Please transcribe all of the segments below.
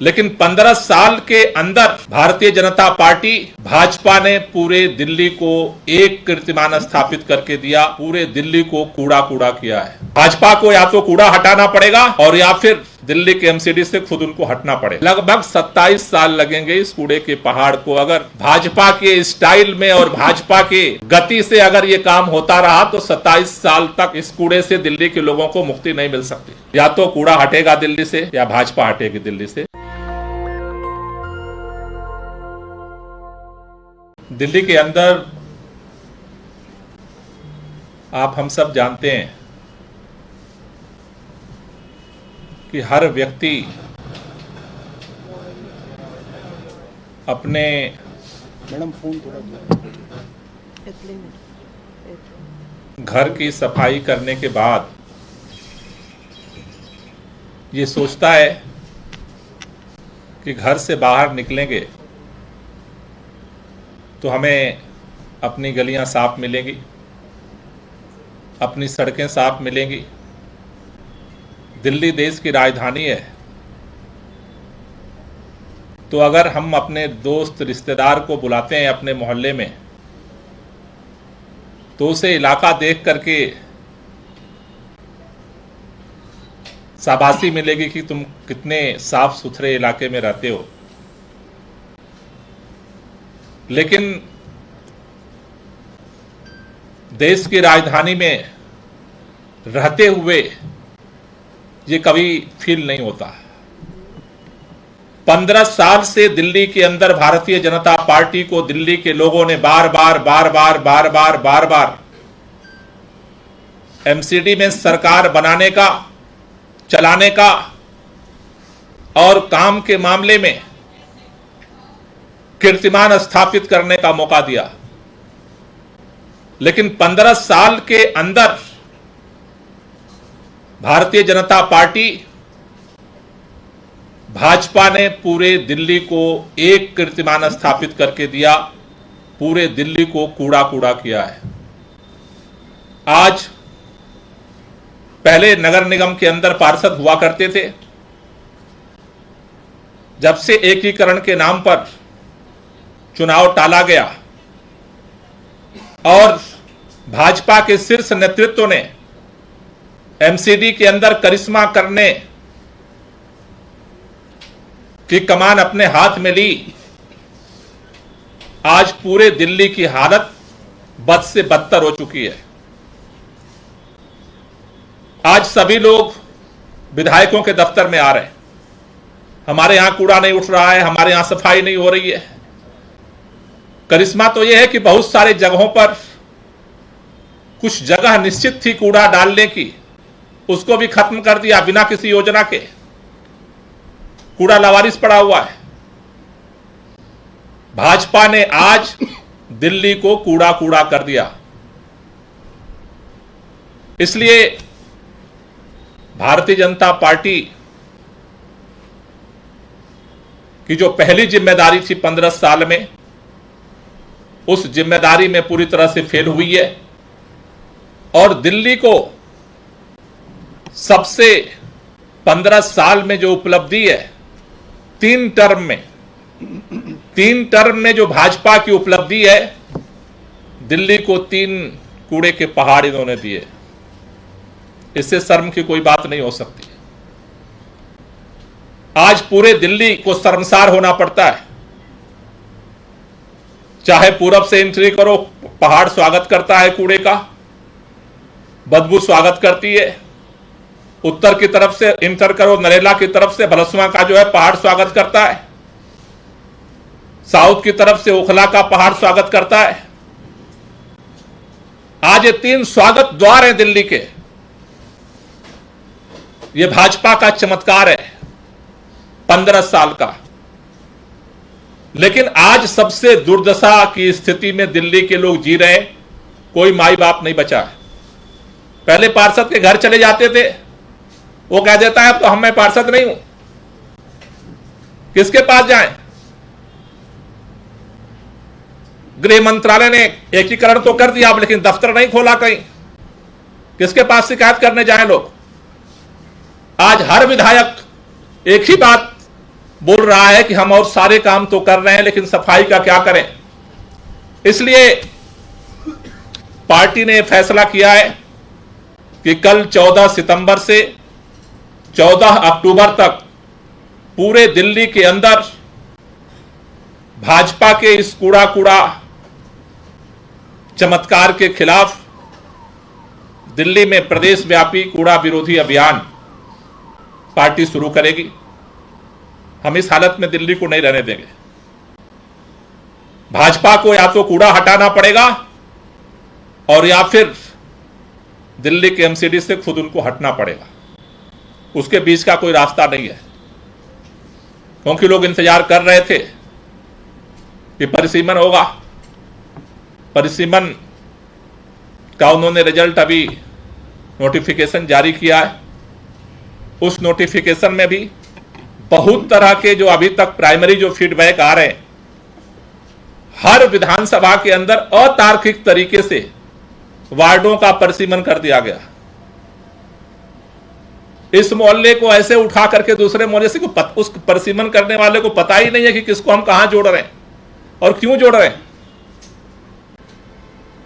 लेकिन 15 साल के अंदर भारतीय जनता पार्टी भाजपा ने पूरे दिल्ली को एक कीर्तिमान स्थापित करके दिया, पूरे दिल्ली को कूड़ा कूड़ा किया है। भाजपा को या तो कूड़ा हटाना पड़ेगा और या फिर दिल्ली के एमसीडी से खुद उनको हटना पड़ेगा। लगभग 27 साल लगेंगे इस कूड़े के पहाड़ को अगर भाजपा के स्टाइल में और भाजपा के गति से अगर ये काम होता रहा तो 27 साल तक इस कूड़े से दिल्ली के लोगों को मुक्ति नहीं मिल सकती। या तो कूड़ा हटेगा दिल्ली से या भाजपा हटेगी दिल्ली से। दिल्ली के अंदर आप हम सब जानते हैं कि हर व्यक्ति अपने घर की सफाई करने के बाद ये सोचता है कि घर से बाहर निकलेंगे तो हमें अपनी गलियां साफ मिलेंगी, अपनी सड़कें साफ मिलेंगी। दिल्ली देश की राजधानी है, तो अगर हम अपने दोस्त रिश्तेदार को बुलाते हैं अपने मोहल्ले में तो उसे इलाका देख करके शाबाशी मिलेगी कि तुम कितने साफ सुथरे इलाके में रहते हो। लेकिन देश की राजधानी में रहते हुए ये कभी फील नहीं होता। 15 साल से दिल्ली के अंदर भारतीय जनता पार्टी को दिल्ली के लोगों ने बार बार एमसीडी में सरकार बनाने का, चलाने का और काम के मामले में कीर्तिमान स्थापित करने का मौका दिया। लेकिन 15 साल के अंदर भारतीय जनता पार्टी भाजपा ने पूरे दिल्ली को एक कीर्तिमान स्थापित करके दिया, पूरे दिल्ली को कूड़ा कूड़ा किया है। आज पहले नगर निगम के अंदर पार्षद हुआ करते थे, जब से एकीकरण के नाम पर चुनाव टाला गया और भाजपा के शीर्ष नेतृत्व ने एमसीडी के अंदर करिश्मा करने की कमान अपने हाथ में ली, आज पूरे दिल्ली की हालत बद से बदतर हो चुकी है। आज सभी लोग विधायकों के दफ्तर में आ रहे हैं, हमारे यहां कूड़ा नहीं उठ रहा है, हमारे यहां सफाई नहीं हो रही है। करिश्मा तो यह है कि बहुत सारे जगहों पर कुछ जगह निश्चित थी कूड़ा डालने की, उसको भी खत्म कर दिया बिना किसी योजना के। कूड़ा लावारिस पड़ा हुआ है। भाजपा ने आज दिल्ली को कूड़ा कूड़ा कर दिया। इसलिए भारतीय जनता पार्टी की जो पहली जिम्मेदारी थी 15 साल में, उस जिम्मेदारी में पूरी तरह से फेल हुई है और दिल्ली को सबसे 15 साल में जो उपलब्धि है, 3 टर्म में जो भाजपा की उपलब्धि है, दिल्ली को 3 कूड़े के पहाड़ इन्होंने दिए। इससे शर्म की कोई बात नहीं हो सकती। आज पूरे दिल्ली को शर्मसार होना पड़ता है। चाहे पूरब से एंट्री करो, पहाड़ स्वागत करता है कूड़े का, बदबू स्वागत करती है। उत्तर की तरफ से एंटर करो, नरेला की तरफ से भलसुआ का जो है पहाड़ स्वागत करता है। साउथ की तरफ से ओखला का पहाड़ स्वागत करता है। आज ये 3 स्वागत द्वार हैं दिल्ली के। ये भाजपा का चमत्कार है 15 साल का। लेकिन आज सबसे दुर्दशा की स्थिति में दिल्ली के लोग जी रहे हैं। कोई माई बाप नहीं बचा है। पहले पार्षद के घर चले जाते थे, वो कह देता है अब तो मैं पार्षद नहीं हूं, किसके पास जाएं? गृह मंत्रालय ने एकीकरण तो कर दिया, लेकिन दफ्तर नहीं खोला कहीं, किसके पास शिकायत करने जाएं लोग? आज हर विधायक एक ही बात बोल रहा है कि हम और सारे काम तो कर रहे हैं लेकिन सफाई का क्या करें। इसलिए पार्टी ने फैसला किया है कि कल 14 सितंबर से 14 अक्टूबर तक पूरे दिल्ली के अंदर भाजपा के इस कूड़ा चमत्कार के खिलाफ दिल्ली में प्रदेश व्यापी कूड़ा विरोधी अभियान पार्टी शुरू करेगी। हम इस हालत में दिल्ली को नहीं रहने देंगे। भाजपा को या तो कूड़ा हटाना पड़ेगा और या फिर दिल्ली के एमसीडी से खुद उनको हटना पड़ेगा। उसके बीच का कोई रास्ता नहीं है, क्योंकि लोग इंतजार कर रहे थे कि परिसीमन होगा। परिसीमन का उन्होंने रिजल्ट अभी नोटिफिकेशन जारी किया है। उस नोटिफिकेशन में भी बहुत तरह के जो अभी तक प्राइमरी जो फीडबैक आ रहे हैं, हर विधानसभा के अंदर अतार्किक तरीके से वार्डों का परिसीमन कर दिया गया। इस मोहल्ले को ऐसे उठा करके दूसरे मोहल्ले से उस परिसीमन करने वाले को पता ही नहीं है कि किसको हम कहां जोड़ रहे हैं और क्यों जोड़ रहे हैं।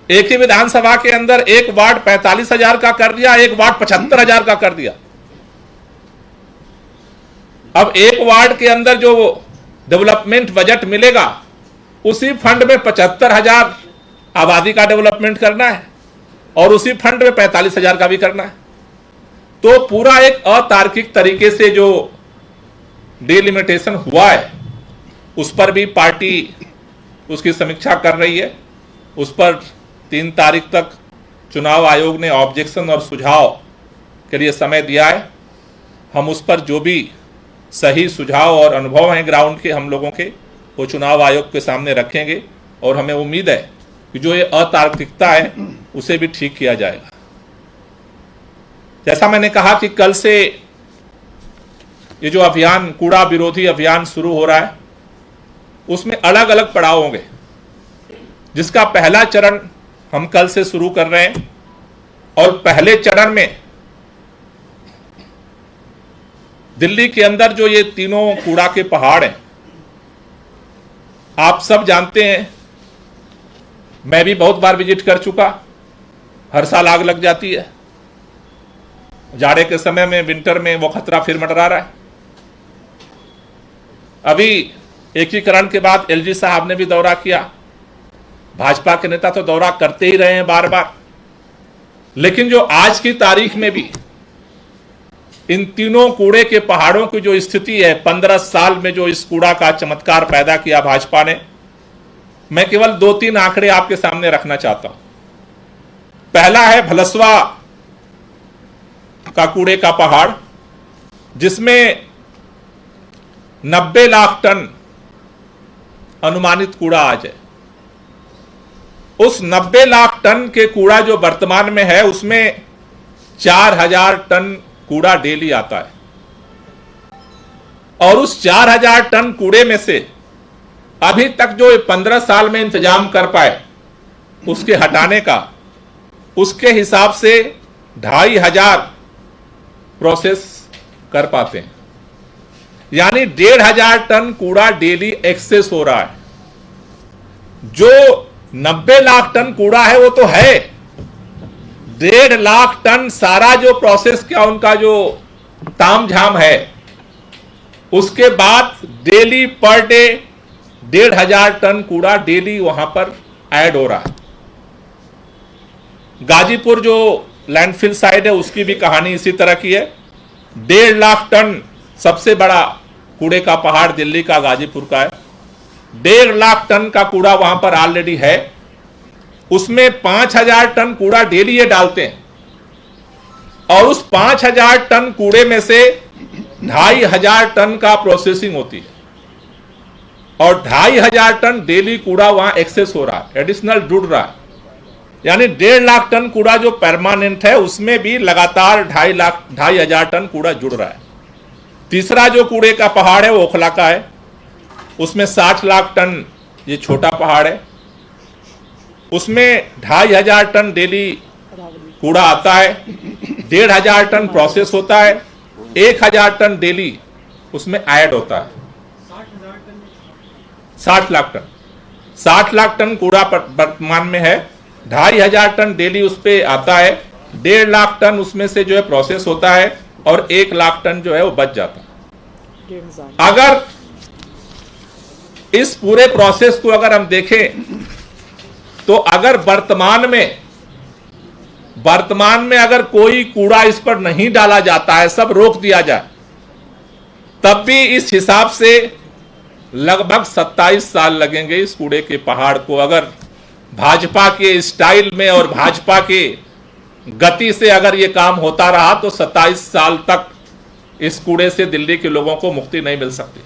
एक ही विधानसभा के अंदर एक वार्ड 45,000 का कर दिया, एक वार्ड 75,000 का कर दिया। अब एक वार्ड के अंदर जो डेवलपमेंट बजट मिलेगा, उसी फंड में 75,000 आबादी का डेवलपमेंट करना है और उसी फंड में 45,000 का भी करना है। तो पूरा एक अतार्किक तरीके से जो डिलिमिटेशन हुआ है, उस पर भी पार्टी उसकी समीक्षा कर रही है। उस पर 3 तारीख तक चुनाव आयोग ने ऑब्जेक्शन और सुझाव के लिए समय दिया है। हम उस पर जो भी सही सुझाव और अनुभव हैं ग्राउंड के हम लोगों के, वो चुनाव आयोग के सामने रखेंगे और हमें उम्मीद है कि जो ये अतार्किकता है उसे भी ठीक किया जाएगा। जैसा मैंने कहा कि कल से ये जो अभियान, कूड़ा विरोधी अभियान शुरू हो रहा है, उसमें अलग अलग पड़ाव होंगे, जिसका पहला चरण हम कल से शुरू कर रहे हैं। और पहले चरण में दिल्ली के अंदर जो ये तीनों कूड़ा के पहाड़ हैं, आप सब जानते हैं, मैं भी बहुत बार विजिट कर चुका। हर साल आग लग जाती है। जाड़े के समय में, विंटर में वो खतरा फिर मंडरा रहा है। अभी एकीकरण के बाद एलजी साहब ने भी दौरा किया। भाजपा के नेता तो दौरा करते ही रहे हैं बार बार, लेकिन जो आज की तारीख में भी इन तीनों कूड़े के पहाड़ों की जो स्थिति है, 15 साल में जो इस कूड़ा का चमत्कार पैदा किया भाजपा ने, मैं केवल 2-3 आंकड़े आपके सामने रखना चाहता हूं। पहला है भलसवा का कूड़े का पहाड़, जिसमें 90 लाख टन अनुमानित कूड़ा आज है। उस 90 लाख टन के कूड़ा जो वर्तमान में है, उसमें 4,000 टन कूड़ा डेली आता है। और उस 4,000 टन कूड़े में से अभी तक जो 15 साल में इंतजाम कर पाए उसके हटाने का, उसके हिसाब से 2,500 प्रोसेस कर पाते हैं। यानी 1,500 टन कूड़ा डेली एक्सेस हो रहा है। जो 90 लाख टन कूड़ा है वो तो है, 1.5 लाख टन सारा जो प्रोसेस क्या उनका जो तामझाम है, उसके बाद डेली पर डे 1,500 टन कूड़ा डेली वहां पर ऐड हो रहा है। गाजीपुर जो लैंडफिल साइड है, उसकी भी कहानी इसी तरह की है। 1.5 लाख टन सबसे बड़ा कूड़े का पहाड़ दिल्ली का गाजीपुर का है। 1.5 लाख टन का कूड़ा वहां पर ऑलरेडी है। उसमें 5,000 टन कूड़ा डेली ये डालते हैं, और उस 5,000 टन कूड़े में से 2,500 टन का प्रोसेसिंग होती है, और 2,500 टन डेली कूड़ा वहां एक्सेस हो रहा है, एडिशनल जुड़ रहा है। यानी 1.5 लाख टन कूड़ा जो परमानेंट है, उसमें भी लगातार 2,500 टन कूड़ा जुड़ रहा है। तीसरा जो कूड़े का पहाड़ है वो ओखला का है। उसमें 60 लाख टन ये छोटा पहाड़ है। उसमें 2,500 टन डेली कूड़ा आता है, 1,500 टन प्रोसेस होता है, 1,000 टन डेली उसमें ऐड होता है। 60 लाख टन 60 लाख टन कूड़ा वर्तमान में है। 2,500 टन डेली उस पे आता है। 1.5 लाख टन उसमें से जो है प्रोसेस होता है और 1 लाख टन जो है वो बच जाता है। अगर इस पूरे प्रोसेस को अगर हम देखें तो अगर वर्तमान में अगर कोई कूड़ा इस पर नहीं डाला जाता है, सब रोक दिया जाए, तब भी इस हिसाब से लगभग 27 साल लगेंगे इस कूड़े के पहाड़ को। अगर भाजपा के स्टाइल में और भाजपा के गति से अगर ये काम होता रहा तो 27 साल तक इस कूड़े से दिल्ली के लोगों को मुक्ति नहीं मिल सकती।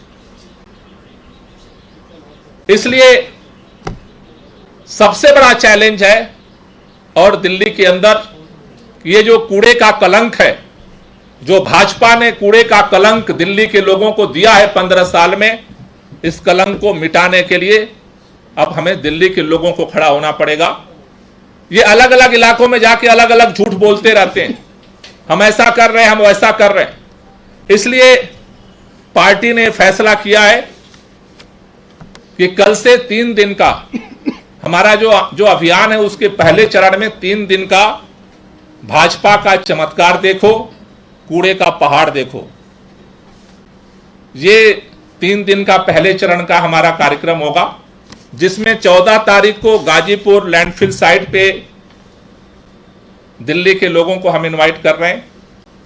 इसलिए सबसे बड़ा चैलेंज है और दिल्ली के अंदर ये जो कूड़े का कलंक है, जो भाजपा ने कूड़े का कलंक दिल्ली के लोगों को दिया है 15 साल में, इस कलंक को मिटाने के लिए अब हमें दिल्ली के लोगों को खड़ा होना पड़ेगा। ये अलग अलग इलाकों में जाके अलग अलग झूठ बोलते रहते हैं, हम ऐसा कर रहे हैं, हम वैसा कर रहे हैं। इसलिए पार्टी ने फैसला किया है कि कल से 3 दिन का हमारा जो अभियान है, उसके पहले चरण में 3 दिन का भाजपा का चमत्कार देखो, कूड़े का पहाड़ देखो। ये 3 दिन का पहले चरण का हमारा कार्यक्रम होगा, जिसमें 14 तारीख को गाजीपुर लैंडफिल साइट पे दिल्ली के लोगों को हम इनवाइट कर रहे हैं।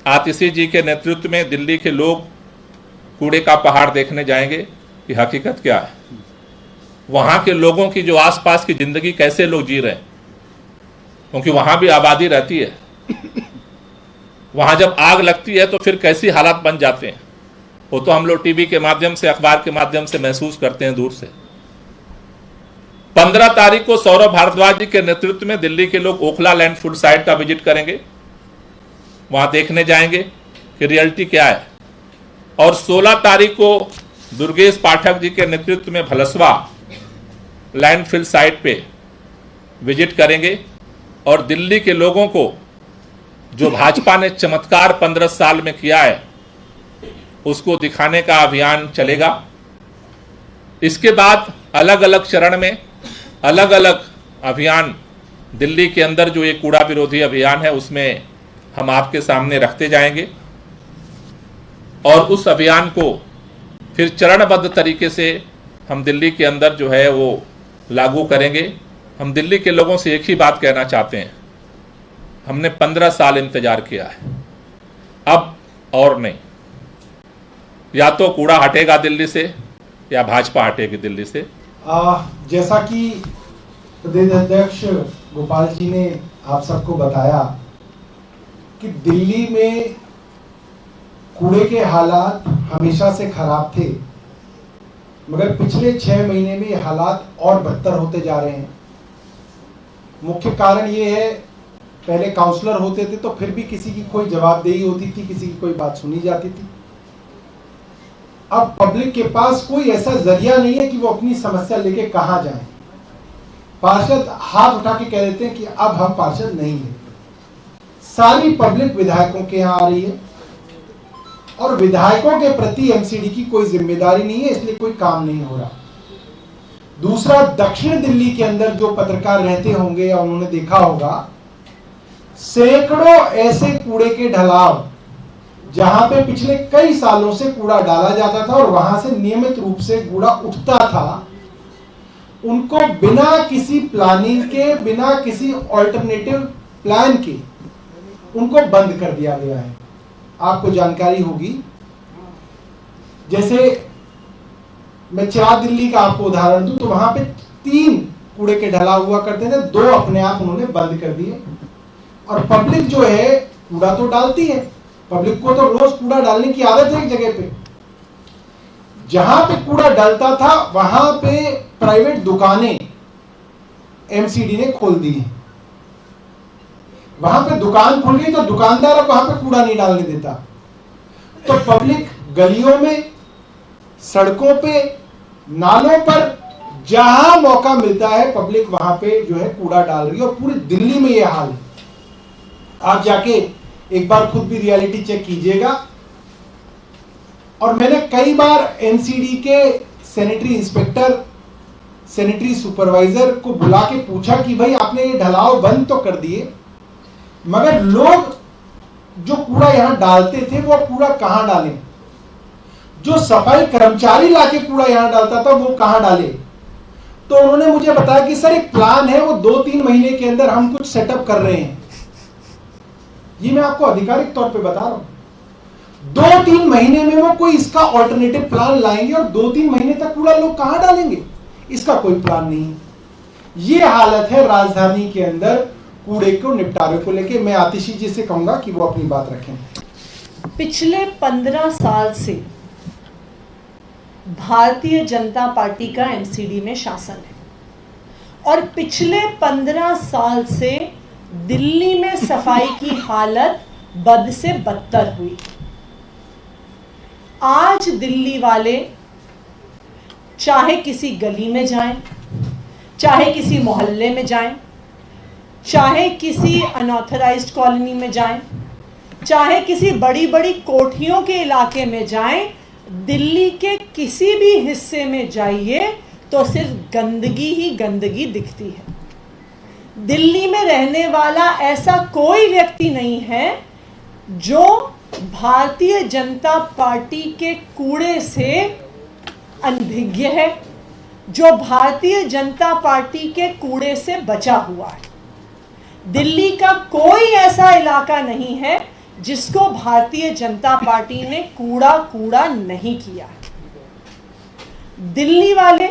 आतिशी जी के नेतृत्व में दिल्ली के लोग कूड़े का पहाड़ देखने जाएंगे कि हकीकत क्या है, वहां के लोगों की जो आसपास की जिंदगी कैसे लोग जी रहे हैं, क्योंकि वहां भी आबादी रहती है। वहां जब आग लगती है तो फिर कैसी हालात बन जाते हैं, वो तो हम लोग टीवी के माध्यम से, अखबार के माध्यम से महसूस करते हैं दूर से। 15 तारीख को सौरभ भारद्वाज जी के नेतृत्व में दिल्ली के लोग ओखला लैंडफिल साइट का विजिट करेंगे, वहां देखने जाएंगे कि रियलिटी क्या है। और 16 तारीख को दुर्गेश पाठक जी के नेतृत्व में भलसवा लैंडफिल साइट पे विजिट करेंगे और दिल्ली के लोगों को जो भाजपा ने चमत्कार 15 साल में किया है उसको दिखाने का अभियान चलेगा। इसके बाद अलग अलग चरण में अलग अलग अभियान दिल्ली के अंदर जो ये कूड़ा विरोधी अभियान है उसमें हम आपके सामने रखते जाएंगे और उस अभियान को फिर चरणबद्ध तरीके से हम दिल्ली के अंदर जो है वो लागू करेंगे। हम दिल्ली के लोगों से एक ही बात कहना चाहते हैं, हमने 15 साल इंतजार किया है, अब और नहीं। या तो कूड़ा हटेगा दिल्ली से या भाजपा हटेगी दिल्ली से। जैसा कि प्रदेश अध्यक्ष गोपाल जी ने आप सबको बताया कि दिल्ली में कूड़े के हालात हमेशा से खराब थे, मगर पिछले 6 महीने में ये हालात और बदतर होते जा रहे हैं। मुख्य कारण ये है, पहले काउंसलर होते थे तो फिर भी किसी की कोई जवाबदेही होती थी, किसी की कोई बात सुनी जाती थी। अब पब्लिक के पास कोई ऐसा जरिया नहीं है कि वो अपनी समस्या लेके कहां जाए। पार्षद हाथ उठा के कह देते हैं कि अब हम पार्षद नहीं है। सारी पब्लिक विधायकों के यहाँ आ रही है और विधायकों के प्रति एमसीडी की कोई जिम्मेदारी नहीं है, इसलिए कोई काम नहीं हो रहा। दूसरा, दक्षिण दिल्ली के अंदर जो पत्रकार रहते होंगे या उन्होंने देखा होगा, सैकड़ों ऐसे कूड़े के ढलाव जहां पे पिछले कई सालों से कूड़ा डाला जाता था और वहां से नियमित रूप से कूड़ा उठता था, उनको बिना किसी प्लानिंग के, बिना किसी ऑल्टरनेटिव प्लान के उनको बंद कर दिया गया है। आपको जानकारी होगी, जैसे मैं चिराग दिल्ली का आपको उदाहरण दूं तो वहां पे 3 कूड़े के ढलाव हुआ करते थे, 2 अपने आप उन्होंने बंद कर दिए। और पब्लिक जो है कूड़ा तो डालती है, पब्लिक को तो रोज कूड़ा डालने की आदत है एक जगह पे। जहां पे कूड़ा डालता था वहां पे प्राइवेट दुकानें एमसीडी ने खोल दी है। वहां पे दुकान खुल गई तो दुकानदार वहां पे कूड़ा नहीं डालने देता, तो पब्लिक गलियों में, सड़कों पे, नालों पर जहां मौका मिलता है पब्लिक वहां पे जो है कूड़ा डाल रही है। और पूरी दिल्ली में यह हाल है। आप जाके एक बार खुद भी रियलिटी चेक कीजिएगा। और मैंने कई बार एनसीडी के सैनिटरी इंस्पेक्टर, सैनिटरी सुपरवाइजर को बुला के पूछा कि भाई आपने ये ढलाव बंद तो कर दिए, मगर लोग जो कूड़ा यहां डालते थे वो कूड़ा कहां डालें? जो सफाई कर्मचारी लाके कूड़ा यहां डालता था वो कहां डाले? तो उन्होंने मुझे बताया कि सर एक प्लान है, वो 2-3 महीने के अंदर हम कुछ सेटअप कर रहे हैं। ये मैं आपको आधिकारिक तौर पे बता रहा हूं। 2-3 महीने में वो कोई इसका ऑल्टरनेटिव प्लान लाएंगे और 2-3 महीने तक कूड़ा लोग कहां डालेंगे, इसका कोई प्लान नहीं है। ये हालत है राजधानी के अंदर कूड़े को निपटारे को लेके। मैं आतिशी जी से कहूंगा कि वो अपनी बात रखें। पिछले 15 साल से भारतीय जनता पार्टी का एमसीडी में शासन है और पिछले 15 साल से दिल्ली में सफाई की हालत बद से बदतर हुई। आज दिल्ली वाले चाहे किसी गली में जाएं, चाहे किसी मोहल्ले में जाएं, चाहे किसी अनऑथराइज्ड कॉलोनी में जाएं, चाहे किसी बड़ी बड़ी कोठियों के इलाके में जाएं, दिल्ली के किसी भी हिस्से में जाइए तो सिर्फ गंदगी ही गंदगी दिखती है। दिल्ली में रहने वाला ऐसा कोई व्यक्ति नहीं है जो भारतीय जनता पार्टी के कूड़े से अनभिज्ञ है, जो भारतीय जनता पार्टी के कूड़े से बचा हुआ है। दिल्ली का कोई ऐसा इलाका नहीं है जिसको भारतीय जनता पार्टी ने कूड़ा नहीं किया है। दिल्ली वाले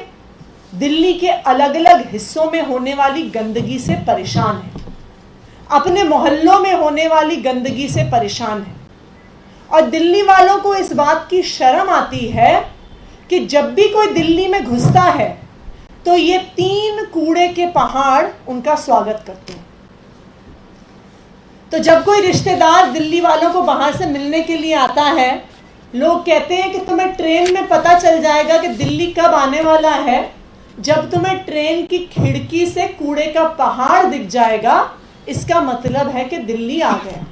दिल्ली के अलग अलग हिस्सों में होने वाली गंदगी से परेशान हैं, अपने मोहल्लों में होने वाली गंदगी से परेशान हैं और दिल्ली वालों को इस बात की शर्म आती है कि जब भी कोई दिल्ली में घुसता है तो ये 3 कूड़े के पहाड़ उनका स्वागत करते हैं। तो जब कोई रिश्तेदार दिल्ली वालों को बाहर से मिलने के लिए आता है, लोग कहते हैं कि तुम्हें ट्रेन में पता चल जाएगा कि दिल्ली कब आने वाला है जब तुम्हें ट्रेन की खिड़की से कूड़े का पहाड़ दिख जाएगा। इसका मतलब है कि दिल्ली आ गया।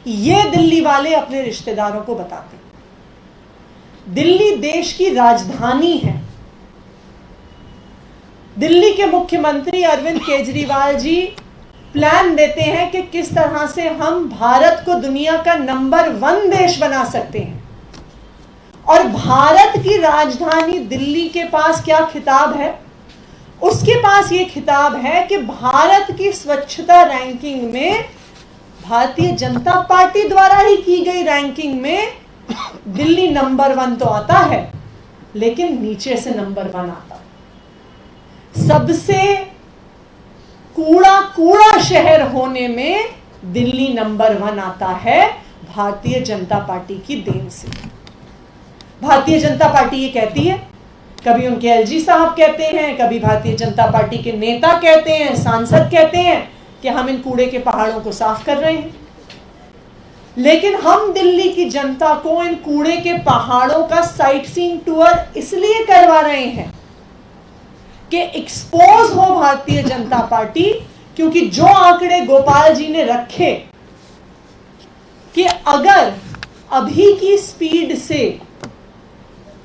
ये दिल्ली वाले अपने रिश्तेदारों को बताते हैं। दिल्ली देश की राजधानी है। दिल्ली के मुख्यमंत्री अरविंद केजरीवाल जी प्लान देते हैं कि किस तरह से हम भारत को दुनिया का नंबर 1 देश बना सकते हैं और भारत की राजधानी दिल्ली के पास क्या खिताब है? उसके पास ये खिताब है कि भारत की स्वच्छता रैंकिंग में, भारतीय जनता पार्टी द्वारा ही की गई रैंकिंग में दिल्ली नंबर 1 तो आता है, लेकिन नीचे से नंबर 1 आता है। सबसे कूड़ा शहर होने में दिल्ली नंबर 1 आता है भारतीय जनता पार्टी की देन से। भारतीय जनता पार्टी ये कहती है, कभी उनके एलजी साहब कहते हैं, कभी भारतीय जनता पार्टी के नेता कहते हैं, सांसद कहते हैं कि हम इन कूड़े के पहाड़ों को साफ कर रहे हैं। लेकिन हम दिल्ली की जनता को इन कूड़े के पहाड़ों का साइट सीइंग टूर इसलिए करवा रहे हैं कि एक्सपोज हो भारतीय जनता पार्टी, क्योंकि जो आंकड़े गोपाल जी ने रखे कि अगर अभी की स्पीड से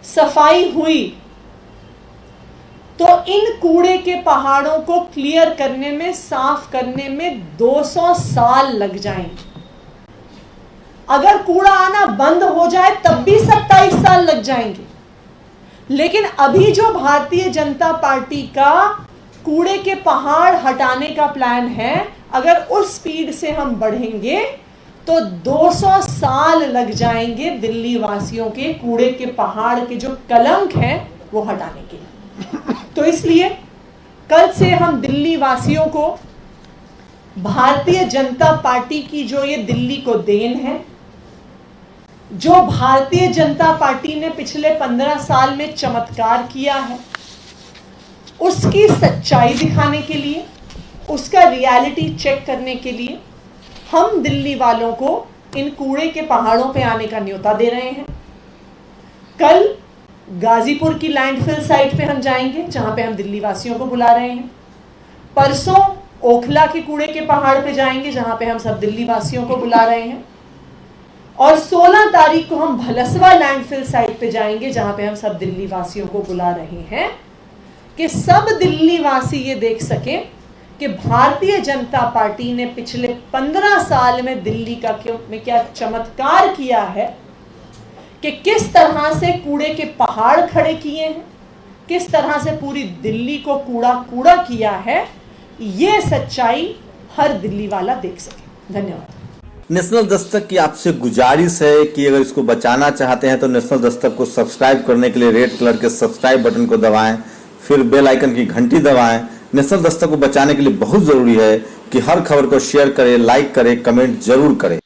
सफाई हुई तो इन कूड़े के पहाड़ों को क्लियर करने में, साफ करने में 200 साल लग जाएंगे। अगर कूड़ा आना बंद हो जाए तब भी 27 साल लग जाएंगे। लेकिन अभी जो भारतीय जनता पार्टी का कूड़े के पहाड़ हटाने का प्लान है, अगर उस स्पीड से हम बढ़ेंगे तो 200 साल लग जाएंगे दिल्ली वासियों के कूड़े के पहाड़ के जो कलंक हैं वो हटाने के लिए। तो इसलिए कल से हम दिल्ली वासियों को भारतीय जनता पार्टी की जो ये दिल्ली को देन है, जो भारतीय जनता पार्टी ने पिछले 15 साल में चमत्कार किया है, उसकी सच्चाई दिखाने के लिए, उसका रियलिटी चेक करने के लिए हम दिल्ली वालों को इन कूड़े के पहाड़ों पे आने का न्योता दे रहे हैं। कल गाजीपुर की लैंडफिल साइट पे हम जाएंगे, जहां पे हम दिल्ली वासियों को बुला रहे हैं। परसों ओखला के कूड़े के पहाड़ पे जाएंगे, जहां पे हम सब दिल्ली वासियों को बुला रहे हैं। और 16 तारीख को हम भलसवा लैंडफिल साइट पे जाएंगे, जहां पे हम सब दिल्ली वासियों को बुला रहे हैं कि सब दिल्ली वासी ये देख सके कि भारतीय जनता पार्टी ने पिछले 15 साल में दिल्ली में क्या चमत्कार किया है, कि किस तरह से कूड़े के पहाड़ खड़े किए हैं, किस तरह से पूरी दिल्ली को कूड़ा कूड़ा किया है। ये सच्चाई हर दिल्ली वाला देख सके। धन्यवाद। नेशनल दस्तक की आपसे गुजारिश है कि अगर इसको बचाना चाहते हैं तो नेशनल दस्तक को सब्सक्राइब करने के लिए रेड कलर के सब्सक्राइब बटन को दबाएं, फिर बेल आइकन की घंटी दबाएं। नेशनल दस्तक को बचाने के लिए बहुत जरूरी है कि हर खबर को शेयर करें, लाइक करें, कमेंट जरूर करें।